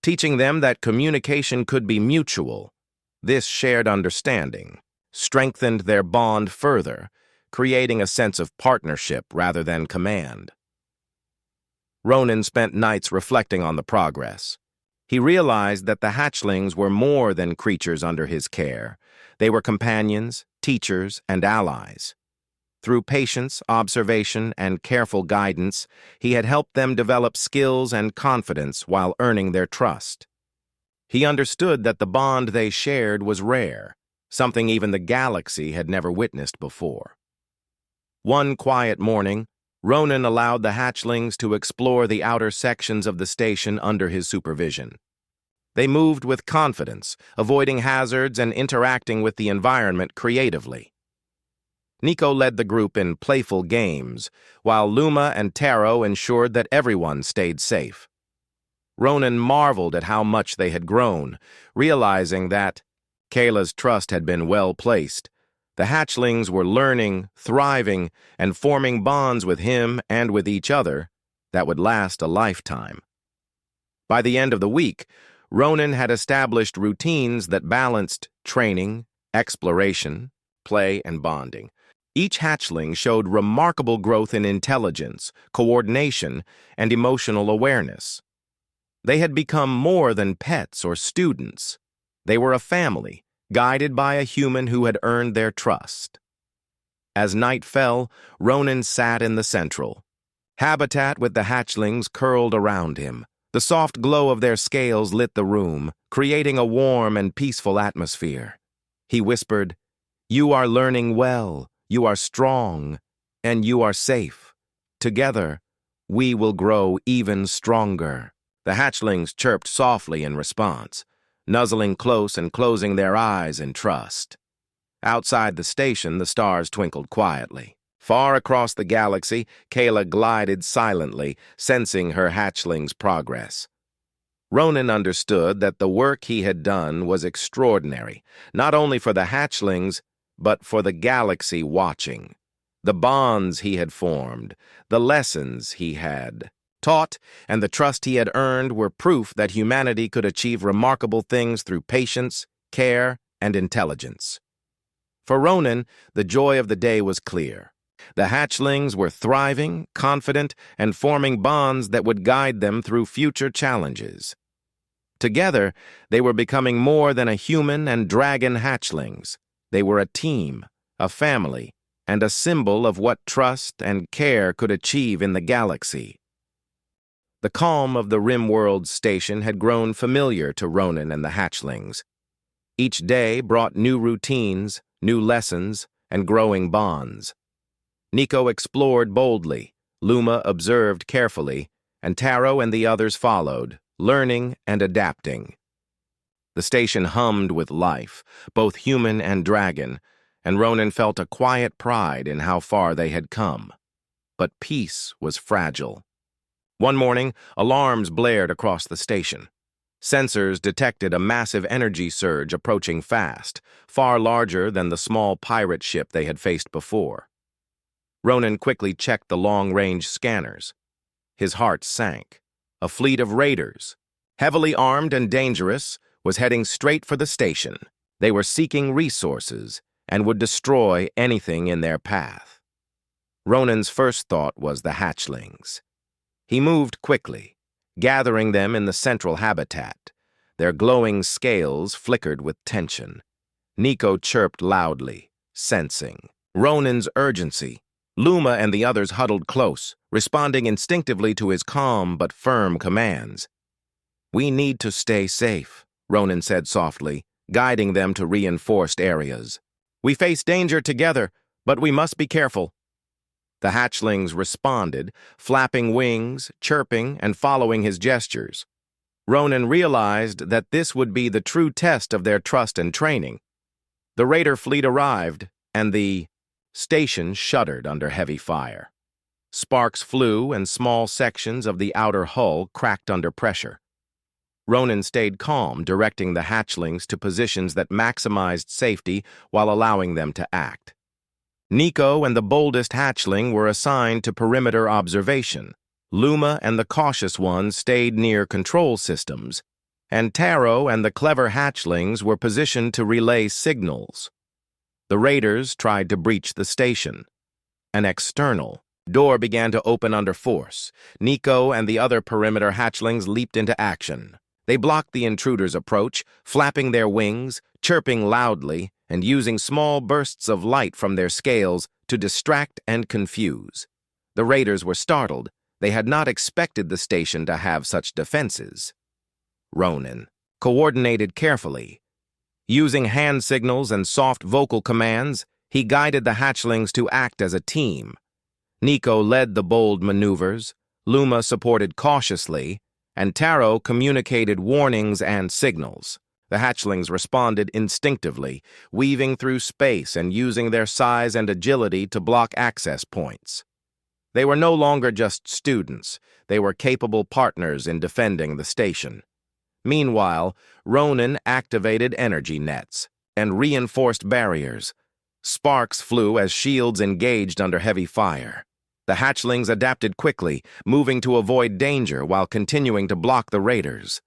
teaching them that communication could be mutual. This shared understanding strengthened their bond further, creating a sense of partnership rather than command. Ronan spent nights reflecting on the progress. He realized that the hatchlings were more than creatures under his care. They were companions, teachers, and allies. Through patience, observation, and careful guidance, he had helped them develop skills and confidence while earning their trust. He understood that the bond they shared was rare, something even the galaxy had never witnessed before. One quiet morning, Ronan allowed the hatchlings to explore the outer sections of the station under his supervision. They moved with confidence, avoiding hazards and interacting with the environment creatively. Nico led the group in playful games, while Luma and Taro ensured that everyone stayed safe. Ronan marveled at how much they had grown, realizing that Kayla's trust had been well placed. The hatchlings were learning, thriving, and forming bonds with him and with each other that would last a lifetime. By the end of the week, Ronan had established routines that balanced training, exploration, play, and bonding. Each hatchling showed remarkable growth in intelligence, coordination, and emotional awareness. They had become more than pets or students. They were a family, guided by a human who had earned their trust. As night fell, Ronan sat in the central. Habitat with the hatchlings curled around him. The soft glow of their scales lit the room, creating a warm and peaceful atmosphere. He whispered, "You are learning well, you are strong, and you are safe. Together, we will grow even stronger." The hatchlings chirped softly in response, nuzzling close and closing their eyes in trust. Outside the station, the stars twinkled quietly. Far across the galaxy, Kayla glided silently, sensing her hatchling's progress. Ronan understood that the work he had done was extraordinary, not only for the hatchlings, but for the galaxy watching. The bonds he had formed, the lessons he had taught, and the trust he had earned were proof that humanity could achieve remarkable things through patience, care, and intelligence. For Ronan, the joy of the day was clear. The hatchlings were thriving, confident, and forming bonds that would guide them through future challenges. Together, they were becoming more than a human and dragon hatchlings. They were a team, a family, and a symbol of what trust and care could achieve in the galaxy. The calm of the Rimworld station had grown familiar to Ronan and the hatchlings. Each day brought new routines, new lessons, and growing bonds. Nico explored boldly, Luma observed carefully, and Taro and the others followed, learning and adapting. The station hummed with life, both human and dragon, and Ronan felt a quiet pride in how far they had come. But peace was fragile. One morning, alarms blared across the station. Sensors detected a massive energy surge approaching fast, far larger than the small pirate ship they had faced before. Ronan quickly checked the long-range scanners. His heart sank. A fleet of raiders, heavily armed and dangerous, was heading straight for the station. They were seeking resources and would destroy anything in their path. Ronan's first thought was the hatchlings. He moved quickly, gathering them in the central habitat. Their glowing scales flickered with tension. Nico chirped loudly, sensing Ronan's urgency. Luma and the others huddled close, responding instinctively to his calm but firm commands. "We need to stay safe," Ronan said softly, guiding them to reinforced areas. "We face danger together, but we must be careful." The hatchlings responded, flapping wings, chirping, and following his gestures. Ronan realized that this would be the true test of their trust and training. The raider fleet arrived, and the station shuddered under heavy fire. Sparks flew, and small sections of the outer hull cracked under pressure. Ronan stayed calm, directing the hatchlings to positions that maximized safety while allowing them to act. Nico and the boldest hatchling were assigned to perimeter observation. Luma and the cautious ones stayed near control systems, and Taro and the clever hatchlings were positioned to relay signals. The raiders tried to breach the station. An external door began to open under force. Nico and the other perimeter hatchlings leaped into action. They blocked the intruder's approach, flapping their wings, chirping loudly, and using small bursts of light from their scales to distract and confuse. The raiders were startled. They had not expected the station to have such defenses. Ronan coordinated carefully. Using hand signals and soft vocal commands, he guided the hatchlings to act as a team. Nico led the bold maneuvers, Luma supported cautiously, and Taro communicated warnings and signals. The hatchlings responded instinctively, weaving through space and using their size and agility to block access points. They were no longer just students. They were capable partners in defending the station. Meanwhile, Ronan activated energy nets and reinforced barriers. Sparks flew as shields engaged under heavy fire. The hatchlings adapted quickly, moving to avoid danger while continuing to block the raiders.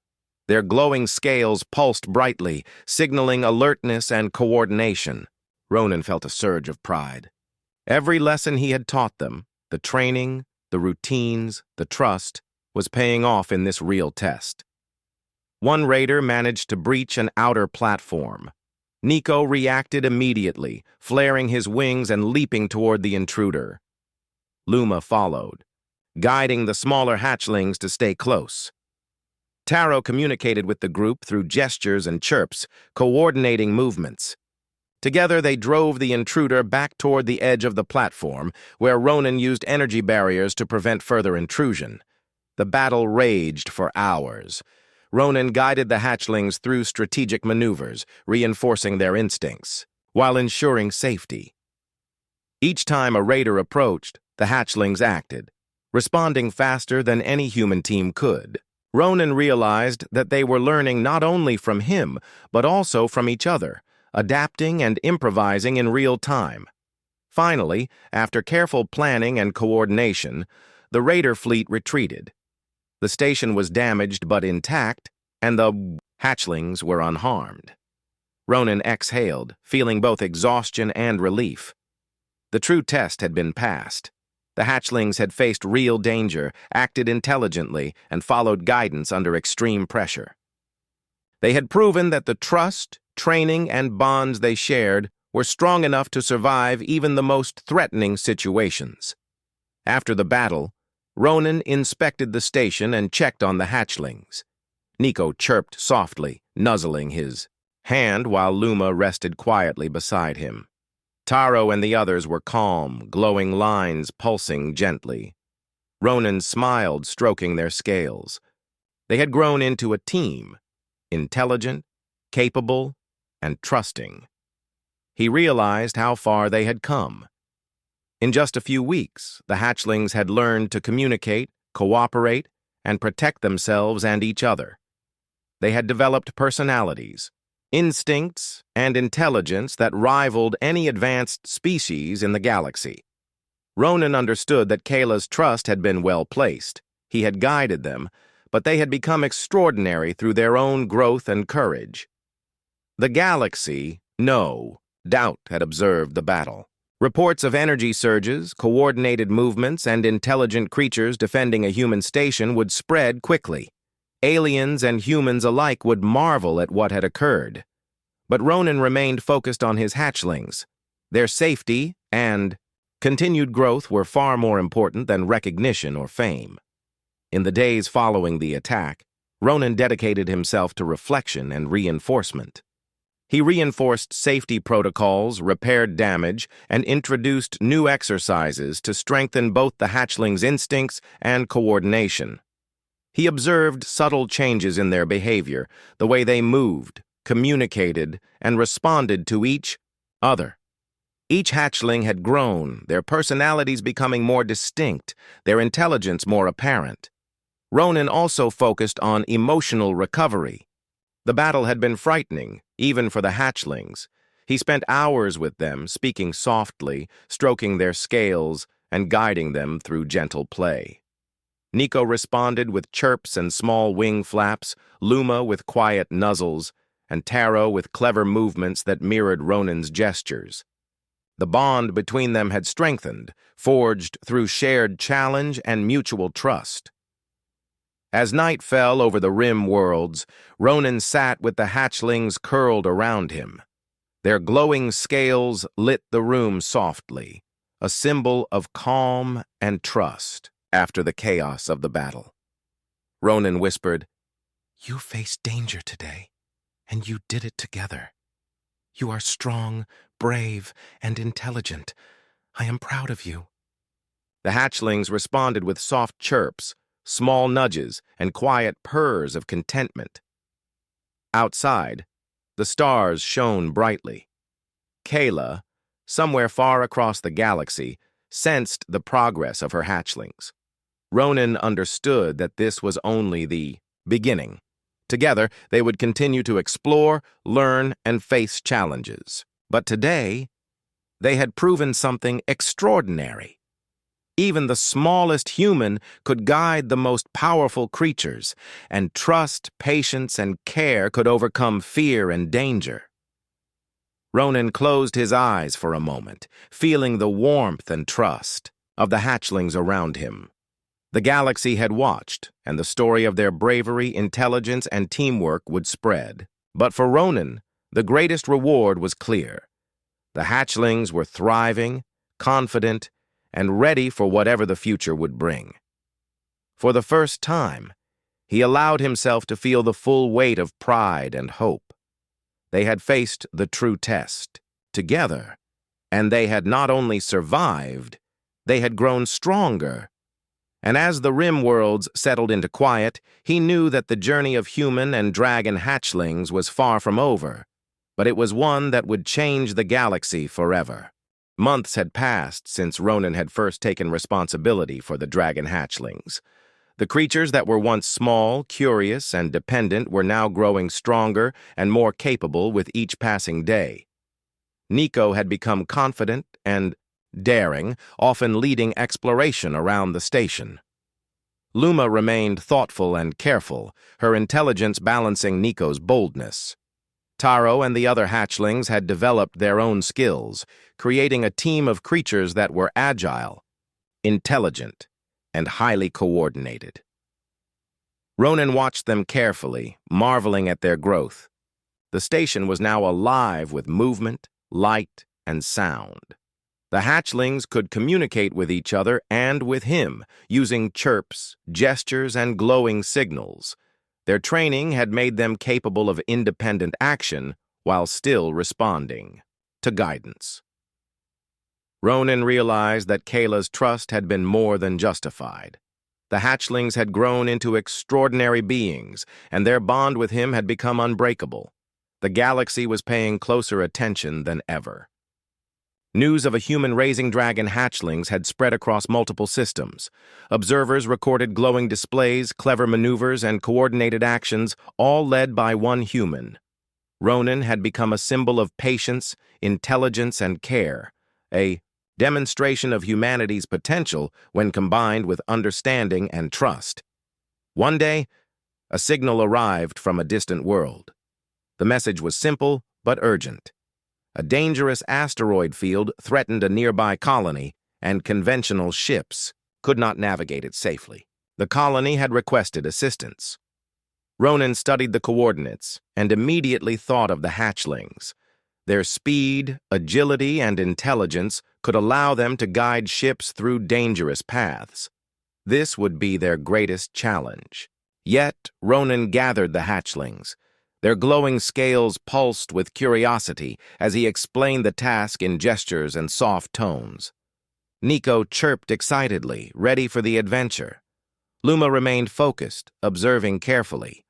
Their glowing scales pulsed brightly, signaling alertness and coordination. Ronan felt a surge of pride. Every lesson he had taught them, the training, the routines, the trust, was paying off in this real test. One raider managed to breach an outer platform. Nico reacted immediately, flaring his wings and leaping toward the intruder. Luma followed, guiding the smaller hatchlings to stay close. Taro communicated with the group through gestures and chirps, coordinating movements. Together, they drove the intruder back toward the edge of the platform, where Ronan used energy barriers to prevent further intrusion. The battle raged for hours. Ronan guided the hatchlings through strategic maneuvers, reinforcing their instincts, while ensuring safety. Each time a raider approached, the hatchlings acted, responding faster than any human team could. Ronan realized that they were learning not only from him, but also from each other, adapting and improvising in real time. Finally, after careful planning and coordination, the raider fleet retreated. The station was damaged but intact, and the hatchlings were unharmed. Ronan exhaled, feeling both exhaustion and relief. The true test had been passed. The hatchlings had faced real danger, acted intelligently, and followed guidance under extreme pressure. They had proven that the trust, training, and bonds they shared were strong enough to survive even the most threatening situations. After the battle, Ronan inspected the station and checked on the hatchlings. Nico chirped softly, nuzzling his hand while Luma rested quietly beside him. Taro and the others were calm, glowing lines pulsing gently. Ronan smiled, stroking their scales. They had grown into a team, intelligent, capable, and trusting. He realized how far they had come. In just a few weeks, the hatchlings had learned to communicate, cooperate, and protect themselves and each other. They had developed personalities, instincts, and intelligence that rivaled any advanced species in the galaxy. Ronan understood that Kayla's trust had been well placed. He had guided them, but they had become extraordinary through their own growth and courage. The galaxy, no doubt, had observed the battle. Reports of energy surges, coordinated movements, and intelligent creatures defending a human station would spread quickly. Aliens and humans alike would marvel at what had occurred. But Ronan remained focused on his hatchlings. Their safety and continued growth were far more important than recognition or fame. In the days following the attack, Ronan dedicated himself to reflection and reinforcement. He reinforced safety protocols, repaired damage, and introduced new exercises to strengthen both the hatchlings' instincts and coordination. He observed subtle changes in their behavior, the way they moved, communicated, and responded to each other. Each hatchling had grown, their personalities becoming more distinct, their intelligence more apparent. Ronan also focused on emotional recovery. The battle had been frightening, even for the hatchlings. He spent hours with them, speaking softly, stroking their scales, and guiding them through gentle play. Nico responded with chirps and small wing flaps, Luma with quiet nuzzles, and Taro with clever movements that mirrored Ronan's gestures. The bond between them had strengthened, forged through shared challenge and mutual trust. As night fell over the rim worlds, Ronan sat with the hatchlings curled around him. Their glowing scales lit the room softly, a symbol of calm and trust after the chaos of the battle. Ronan whispered, "You faced danger today, and you did it together. You are strong, brave, and intelligent. I am proud of you." The hatchlings responded with soft chirps, small nudges, and quiet purrs of contentment. Outside, the stars shone brightly. Kayla, somewhere far across the galaxy, sensed the progress of her hatchlings. Ronan understood that this was only the beginning. Together, they would continue to explore, learn, and face challenges. But today, they had proven something extraordinary. Even the smallest human could guide the most powerful creatures, and trust, patience, and care could overcome fear and danger. Ronan closed his eyes for a moment, feeling the warmth and trust of the hatchlings around him. The galaxy had watched, and the story of their bravery, intelligence, and teamwork would spread. But for Ronan, the greatest reward was clear. The hatchlings were thriving, confident, and ready for whatever the future would bring. For the first time, he allowed himself to feel the full weight of pride and hope. They had faced the true test, together, and they had not only survived, they had grown stronger. And as the rim worlds settled into quiet, he knew that the journey of human and dragon hatchlings was far from over, but it was one that would change the galaxy forever. Months had passed since Ronan had first taken responsibility for the dragon hatchlings. The creatures that were once small, curious, and dependent were now growing stronger and more capable with each passing day. Nico had become confident and daring, often leading exploration around the station. Luma remained thoughtful and careful, her intelligence balancing Nico's boldness. Taro and the other hatchlings had developed their own skills, creating a team of creatures that were agile, intelligent, and highly coordinated. Ronan watched them carefully, marveling at their growth. The station was now alive with movement, light, and sound. The hatchlings could communicate with each other and with him, using chirps, gestures, and glowing signals. Their training had made them capable of independent action while still responding to guidance. Ronan realized that Kayla's trust had been more than justified. The hatchlings had grown into extraordinary beings, and their bond with him had become unbreakable. The galaxy was paying closer attention than ever. News of a human raising dragon hatchlings had spread across multiple systems. Observers recorded glowing displays, clever maneuvers, and coordinated actions, all led by one human. Ronan had become a symbol of patience, intelligence, and care, a demonstration of humanity's potential when combined with understanding and trust. One day, a signal arrived from a distant world. The message was simple but urgent. A dangerous asteroid field threatened a nearby colony, and conventional ships could not navigate it safely. The colony had requested assistance. Ronan studied the coordinates and immediately thought of the hatchlings. Their speed, agility, and intelligence could allow them to guide ships through dangerous paths. This would be their greatest challenge. Yet, Ronan gathered the hatchlings. Their glowing scales pulsed with curiosity as he explained the task in gestures and soft tones. Nico chirped excitedly, ready for the adventure. Luma remained focused, observing carefully.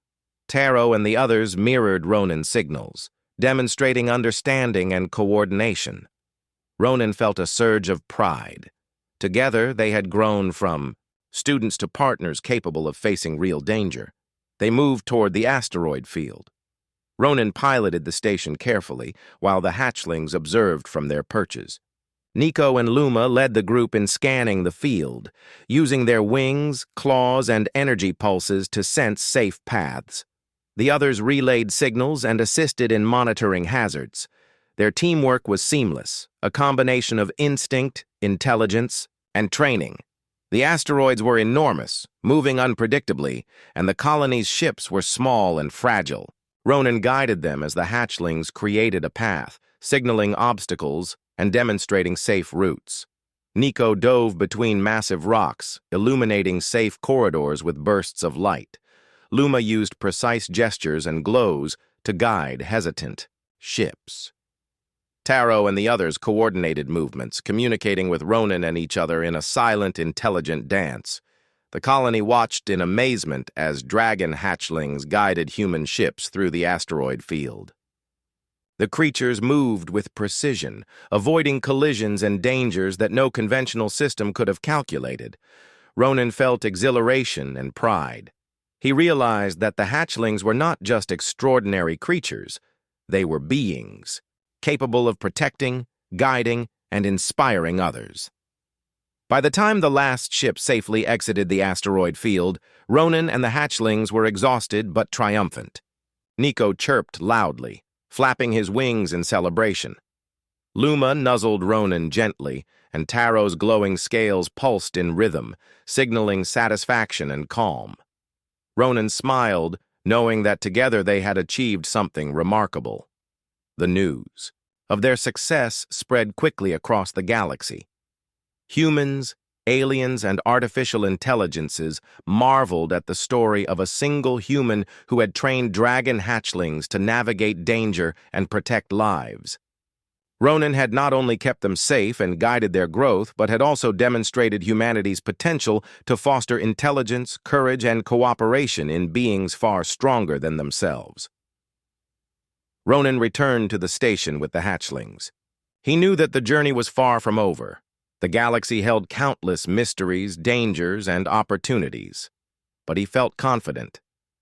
Taro and the others mirrored Ronan's signals, demonstrating understanding and coordination. Ronan felt a surge of pride. Together, they had grown from students to partners capable of facing real danger. They moved toward the asteroid field. Ronan piloted the station carefully, while the hatchlings observed from their perches. Nico and Luma led the group in scanning the field, using their wings, claws, and energy pulses to sense safe paths. The others relayed signals and assisted in monitoring hazards. Their teamwork was seamless, a combination of instinct, intelligence, and training. The asteroids were enormous, moving unpredictably, and the colony's ships were small and fragile. Ronan guided them as the hatchlings created a path, signaling obstacles and demonstrating safe routes. Nico dove between massive rocks, illuminating safe corridors with bursts of light. Luma used precise gestures and glows to guide hesitant ships. Taro and the others coordinated movements, communicating with Ronan and each other in a silent, intelligent dance. The colony watched in amazement as dragon hatchlings guided human ships through the asteroid field. The creatures moved with precision, avoiding collisions and dangers that no conventional system could have calculated. Ronan felt exhilaration and pride. He realized that the hatchlings were not just extraordinary creatures, they were beings, capable of protecting, guiding, and inspiring others. By the time the last ship safely exited the asteroid field, Ronan and the hatchlings were exhausted but triumphant. Nico chirped loudly, flapping his wings in celebration. Luma nuzzled Ronan gently, and Taro's glowing scales pulsed in rhythm, signaling satisfaction and calm. Ronan smiled, knowing that together they had achieved something remarkable. The news of their success spread quickly across the galaxy. Humans, aliens, and artificial intelligences marveled at the story of a single human who had trained dragon hatchlings to navigate danger and protect lives. Ronan had not only kept them safe and guided their growth, but had also demonstrated humanity's potential to foster intelligence, courage, and cooperation in beings far stronger than themselves. Ronan returned to the station with the hatchlings. He knew that the journey was far from over. The galaxy held countless mysteries, dangers, and opportunities. But he felt confident.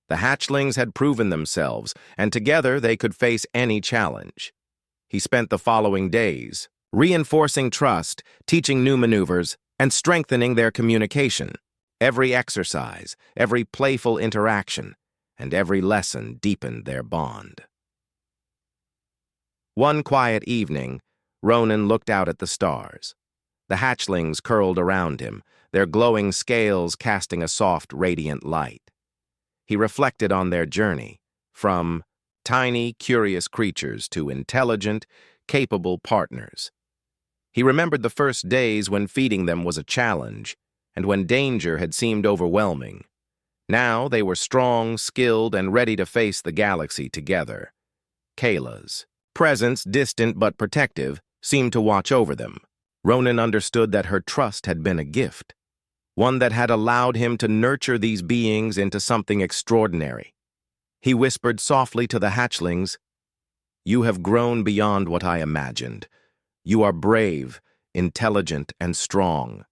The hatchlings had proven themselves, and together they could face any challenge. He spent the following days, reinforcing trust, teaching new maneuvers, and strengthening their communication. Every exercise, every playful interaction, and every lesson deepened their bond. One quiet evening, Ronan looked out at the stars. The hatchlings curled around him, their glowing scales casting a soft, radiant light. He reflected on their journey, from tiny, curious creatures to intelligent, capable partners. He remembered the first days when feeding them was a challenge, and when danger had seemed overwhelming. Now they were strong, skilled, and ready to face the galaxy together. Kayla's presence, distant but protective, seemed to watch over them. Ronan understood that her trust had been a gift, one that had allowed him to nurture these beings into something extraordinary. He whispered softly to the hatchlings, You have grown beyond what I imagined. You are brave, intelligent, and strong.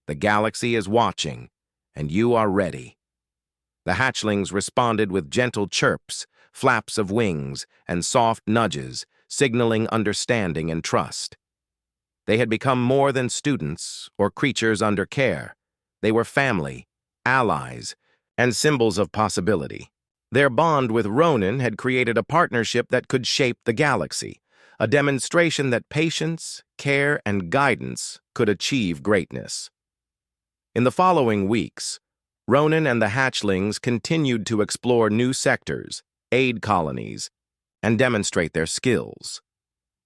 The galaxy is watching, and you are ready." The hatchlings responded with gentle chirps, flaps of wings, and soft nudges, signaling understanding and trust. They had become more than students or creatures under care. They were family, allies, and symbols of possibility. Their bond with Ronan had created a partnership that could shape the galaxy, a demonstration that patience, care, and guidance could achieve greatness. In the following weeks, Ronan and the hatchlings continued to explore new sectors, aid colonies, and demonstrate their skills.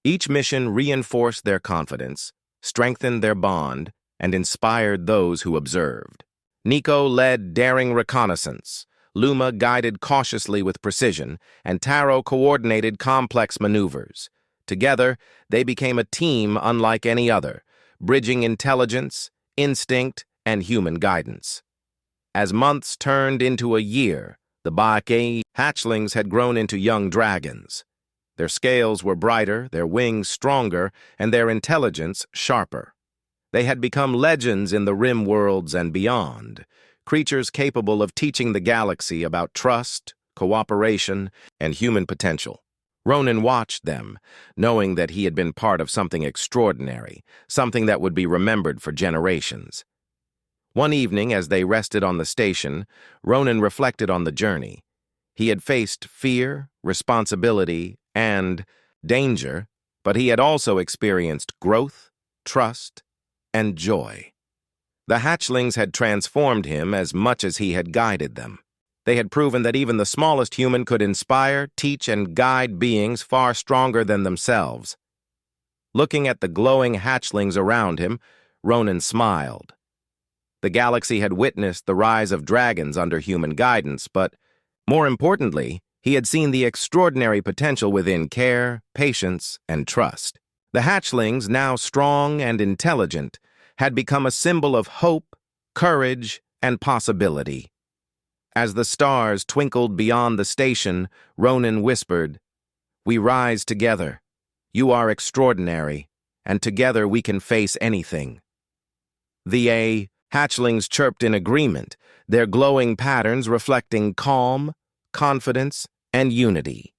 Each mission reinforced their confidence, strengthened their bond, and inspired those who observed. Nico led daring reconnaissance, Luma guided cautiously with precision, and Taro coordinated complex maneuvers. Together, they became a team unlike any other, bridging intelligence, instinct, and human guidance. As months turned into a year, the Ba'ke hatchlings had grown into young dragons. Their scales were brighter, their wings stronger, and their intelligence sharper. They had become legends in the rim worlds and beyond, creatures capable of teaching the galaxy about trust, cooperation, and human potential. Ronan watched them, knowing that he had been part of something extraordinary, something that would be remembered for generations. One evening, as they rested on the station, Ronan reflected on the journey. He had faced fear, responsibility, and danger, but he had also experienced growth, trust, and joy. The hatchlings had transformed him as much as he had guided them. They had proven that even the smallest human could inspire, teach, and guide beings far stronger than themselves. Looking at the glowing hatchlings around him, Ronan smiled. The galaxy had witnessed the rise of dragons under human guidance, but, more importantly, he had seen the extraordinary potential within care, patience, and trust. The hatchlings, now strong and intelligent, had become a symbol of hope, courage, and possibility. As the stars twinkled beyond the station, Ronan whispered, "We rise together. You are extraordinary, and together we can face anything." The hatchlings chirped in agreement, their glowing patterns reflecting calm, confidence, and unity.